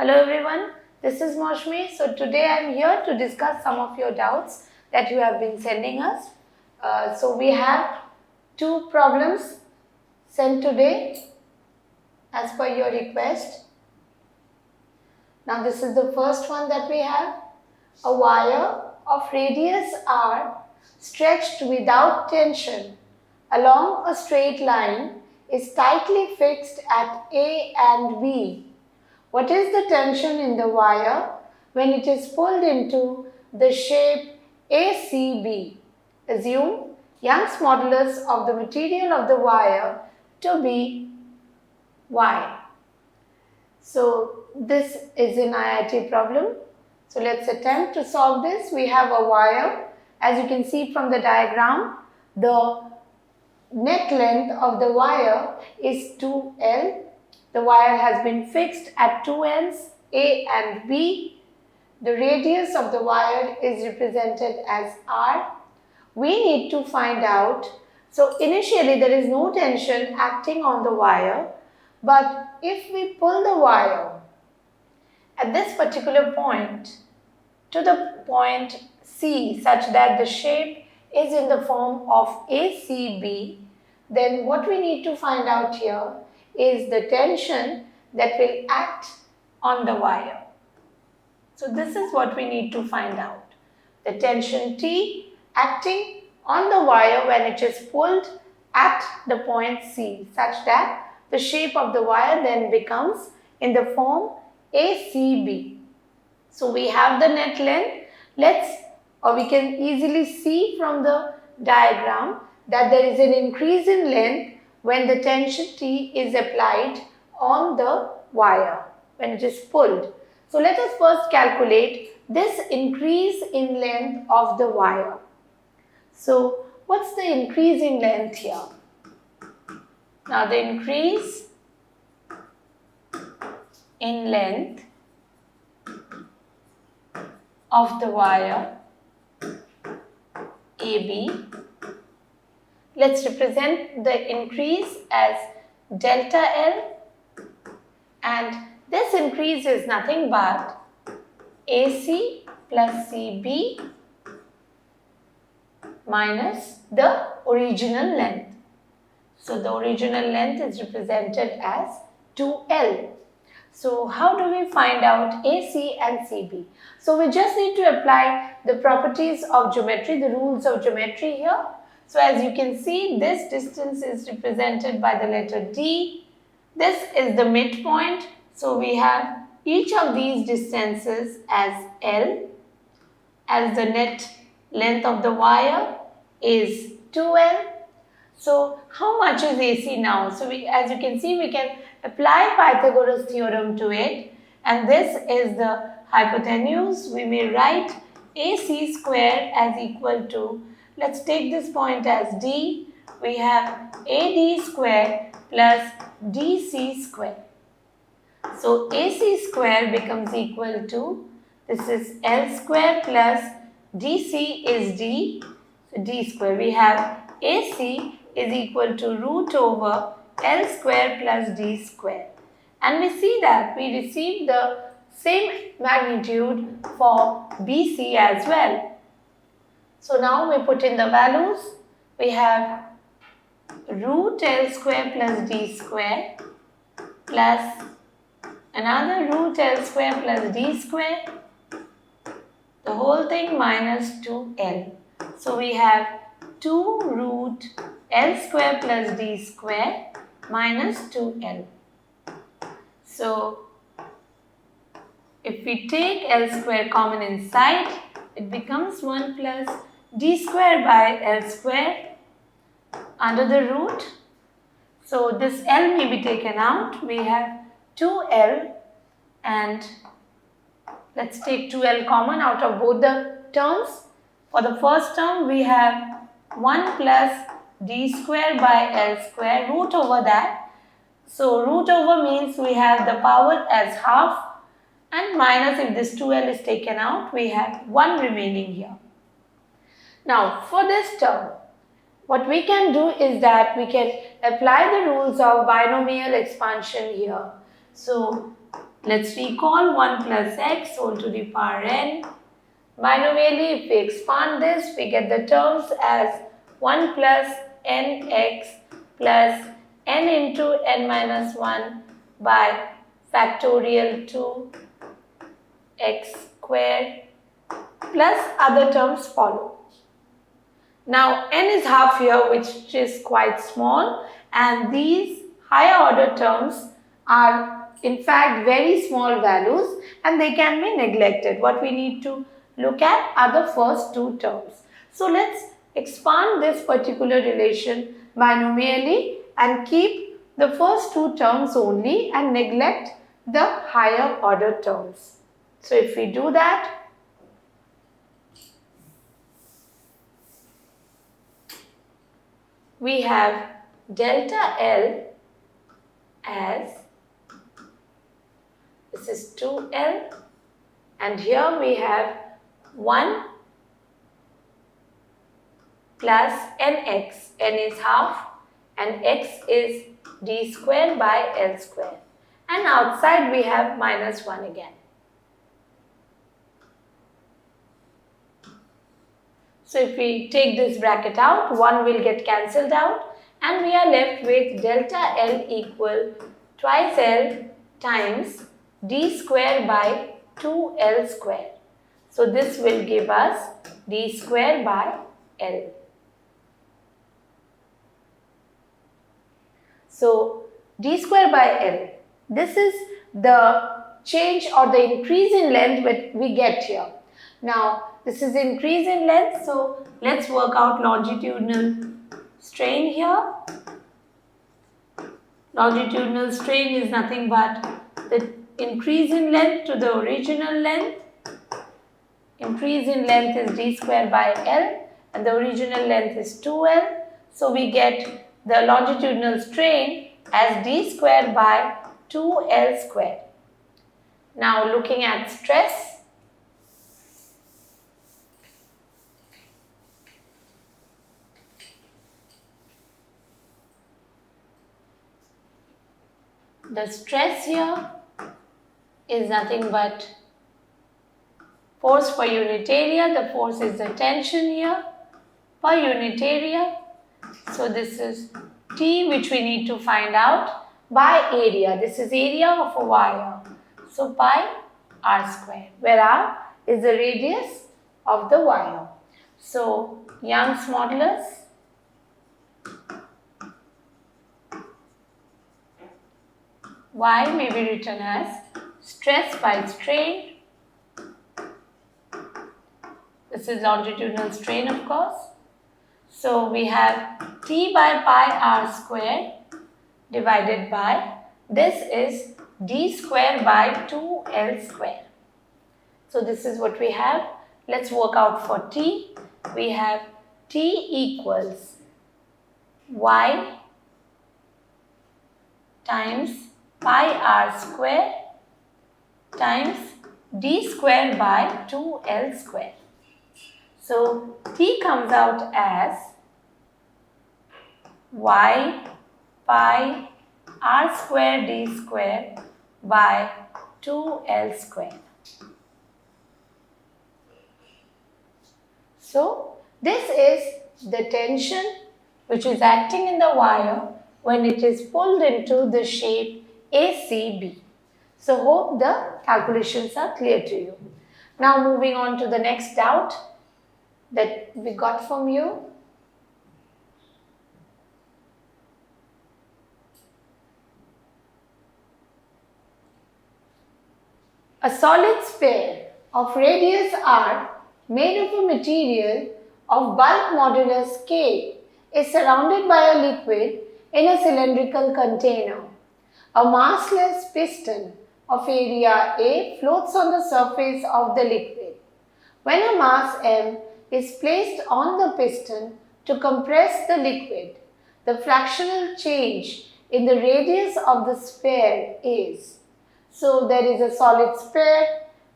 Hello everyone, this is Maushmi. So today I am here to discuss some of your doubts that you have been sending us. So we have two problems sent today as per your request. Now this is the first one that we have. A wire of radius r stretched without tension along a straight line is tightly fixed at A and B. What is the tension in the wire when it is pulled into the shape ACB? Assume Young's modulus of the material of the wire to be Y. So this is an IIT problem. So let's attempt to solve this. We have a wire. As you can see from the diagram, the net length of the wire is 2L. The wire has been fixed at two ends, A and B. The radius of the wire is represented as R. We need to find out, so initially there is no tension acting on the wire, but if we pull the wire at this particular point to the point C such that the shape is in the form of ACB, then what we need to find out here is the tension that will act on the wire. So this is what we need to find out. The tension T acting on the wire when it is pulled at the point C such that the shape of the wire then becomes in the form ACB. So we have the net length. We can easily see from the diagram that there is an increase in length when the tension T is applied on the wire, when it is pulled. So let us first calculate this increase in length of the wire. So what's the increase in length here? Now the increase in length of the wire AB, let's represent the increase as delta L, and this increase is nothing but AC plus CB minus the original length. So the original length is represented as 2L. So how do we find out AC and CB? So we just need to apply the properties of geometry, the rules of geometry here. So as you can see, this distance is represented by the letter D. This is the midpoint. So we have each of these distances as L, as the net length of the wire is 2L. So how much is AC now? So as you can see, we can apply Pythagoras theorem to it, and this is the hypotenuse. We may write AC square as equal to, let's take this point as D. We have AD square plus DC square. So AC square becomes equal to, this is L square plus DC is D, so D square. We have AC is equal to root over L square plus D square. And we see that we receive the same magnitude for BC as well. So now we put in the values. We have root L square plus D square plus another root L square plus D square, the whole thing minus 2L. So we have 2 root L square plus D square minus 2L. So if we take L square common inside, it becomes 1 plus D square by L square under the root. So this L may be taken out. We have 2L, and let's take 2L common out of both the terms. For the first term, we have 1 plus D square by L square, root over that. So root over means we have the power as half, and minus, if this 2L is taken out, we have 1 remaining here. Now for this term, what we can do is that we can apply the rules of binomial expansion here. So Let's recall 1 plus x whole to the power n. Binomially, if we expand this, we get the terms as 1 plus nx plus n into n minus 1 by factorial 2x squared plus other terms follow. Now n is half here, which is quite small, and these higher order terms are in fact very small values and they can be neglected. What we need to look at are the first two terms. So let's expand this particular relation binomially and keep the first two terms only and neglect the higher order terms. So if we do that, we have delta L as, this is 2L, and here we have 1 plus nx, n is half and x is d square by L square, and outside we have minus 1 again. So if we take this bracket out, 1 will get cancelled out and we are left with delta L equal twice L times d square by 2L square. So this will give us d square by L. So d square by L, this is the change or the increase in length that we get here. Now this is increase in length, so let's work out longitudinal strain here. Longitudinal strain is nothing but the increase in length to the original length. Increase in length is d square by L and the original length is 2L. So we get the longitudinal strain as d square by 2L square. Now looking at stress, the stress here is nothing but force per unit area. The force is the tension here per unit area. So this is T, which we need to find out, by area. This is area of a wire. So pi r square, where r is the radius of the wire. So Young's modulus Y may be written as stress by strain. This is longitudinal strain, of course. So we have T by pi r square divided by, this is d square by 2L square. So this is what we have. Let's work out for T. We have T equals Y times pi r square times d square by 2L square. So T comes out as Y pi r square d square by 2L square. So this is the tension which is acting in the wire when it is pulled into the shape ACB. So hope the calculations are clear to you. Now moving on to the next doubt that we got from you. A solid sphere of radius r made of a material of bulk modulus K is surrounded by a liquid in a cylindrical container. A massless piston of area A floats on the surface of the liquid. When a mass m is placed on the piston to compress the liquid, the fractional change in the radius of the sphere is. So there is a solid sphere.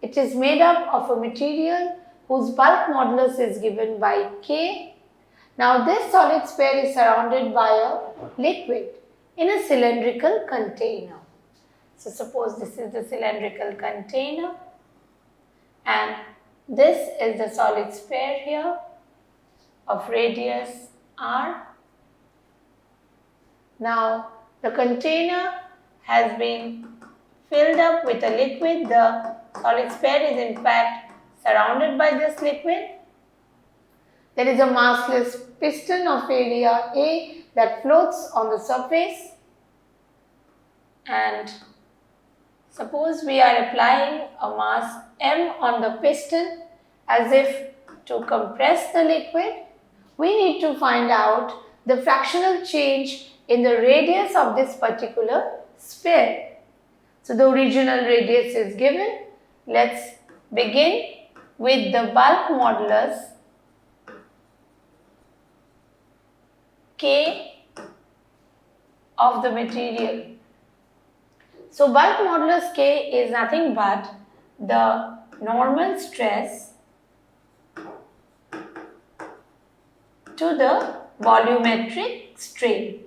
It is made up of a material whose bulk modulus is given by K. Now this solid sphere is surrounded by a liquid in a cylindrical container. So suppose this is the cylindrical container and this is the solid sphere here of radius r. Now the container has been filled up with a liquid. The solid sphere is in fact surrounded by this liquid. There is a massless piston of area A that floats on the surface, and suppose we are applying a mass m on the piston as if to compress the liquid. We need to find out the fractional change in the radius of this particular sphere. So the original radius is given. Let's begin with the bulk modulus K of the material. So bulk modulus K is nothing but the normal stress to the volumetric strain.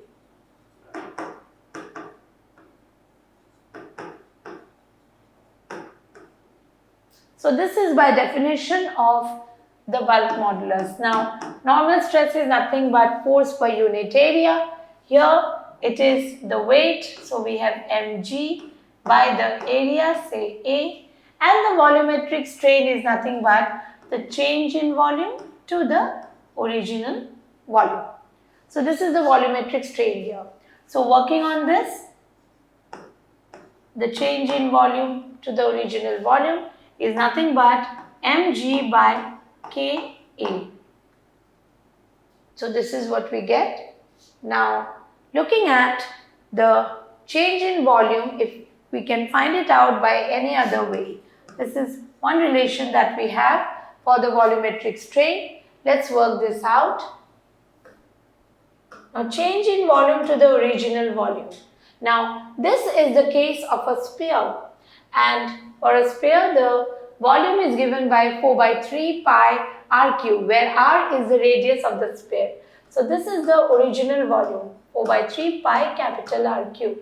So this is by definition of the bulk modulus. Now normal stress is nothing but force per unit area. Here it is the weight, so we have mg by the area, say A, and the volumetric strain is nothing but the change in volume to the original volume. So this is the volumetric strain here. So working on this, the change in volume to the original volume is nothing but mg by Ka. So this is what we get. Now looking at the change in volume, if we can find it out by any other way. This is one relation that we have for the volumetric strain. Let's work this out. Now change in volume to the original volume. Now this is the case of a sphere, and for a sphere the volume is given by 4 by 3 pi r cube, where r is the radius of the sphere. So this is the original volume, 4 by 3 pi capital R cube.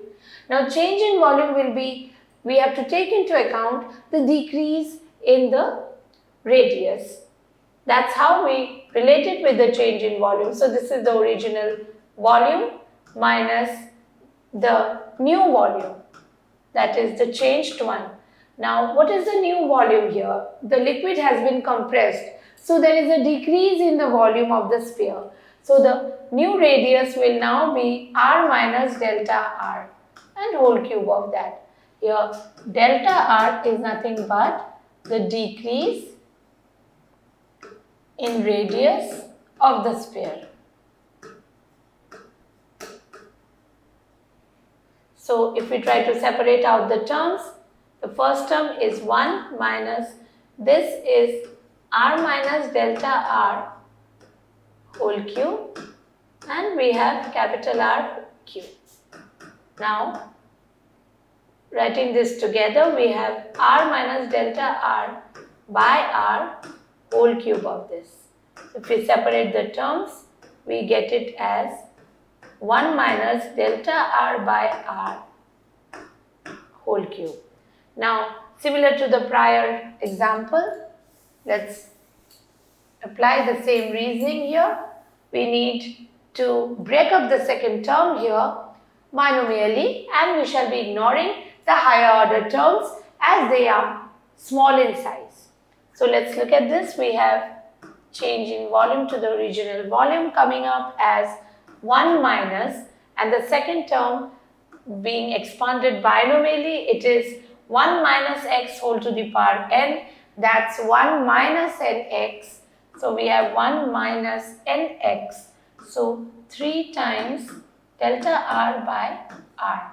Now change in volume will be, we have to take into account the decrease in the radius. That's how we relate it with the change in volume. So this is the original volume minus the new volume, that is the changed one. Now what is the new volume here? The liquid has been compressed, so there is a decrease in the volume of the sphere. So the new radius will now be r minus delta r and whole cube of that. Here delta r is nothing but the decrease in radius of the sphere. So if we try to separate out the terms, the first term is 1 minus, this is r minus delta r whole cube, and we have capital R cube. Now writing this together, we have r minus delta r by r whole cube of this. So if we separate the terms, we get it as 1 minus delta r by r whole cube. Now similar to the prior example, let's apply the same reasoning here. We need to break up the second term here binomially, and we shall be ignoring the higher order terms as they are small in size. So let's look at this. We have change in volume to the original volume coming up as 1 minus, and the second term being expanded binomially, it is 1 minus x whole to the power n, that's 1 minus nx. So we have 1 minus nx, so 3 times delta r by r.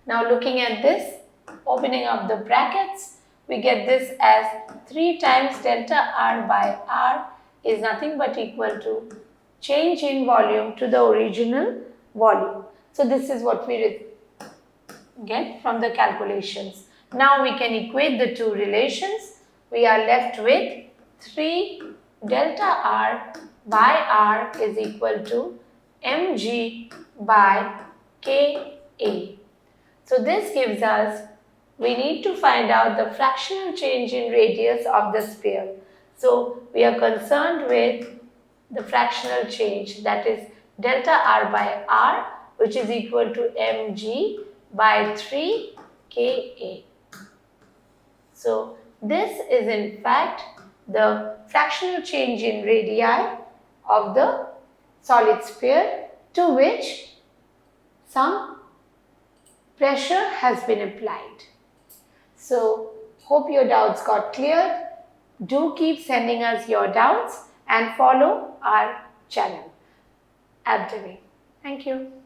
Now looking at this, opening up the brackets, we get this as 3 times delta r by r is nothing but equal to change in volume to the original volume. So this is what we get from the calculations. Now we can equate the two relations. We are left with 3 delta r by r is equal to mg by Ka. So this gives us, we need to find out the fractional change in radius of the sphere. So we are concerned with the fractional change, that is delta r by r, which is equal to mg by 3 Ka. So this is in fact the fractional change in radii of the solid sphere to which some pressure has been applied. So hope your doubts got cleared. Do keep sending us your doubts and follow our channel. Abdemi. Thank you.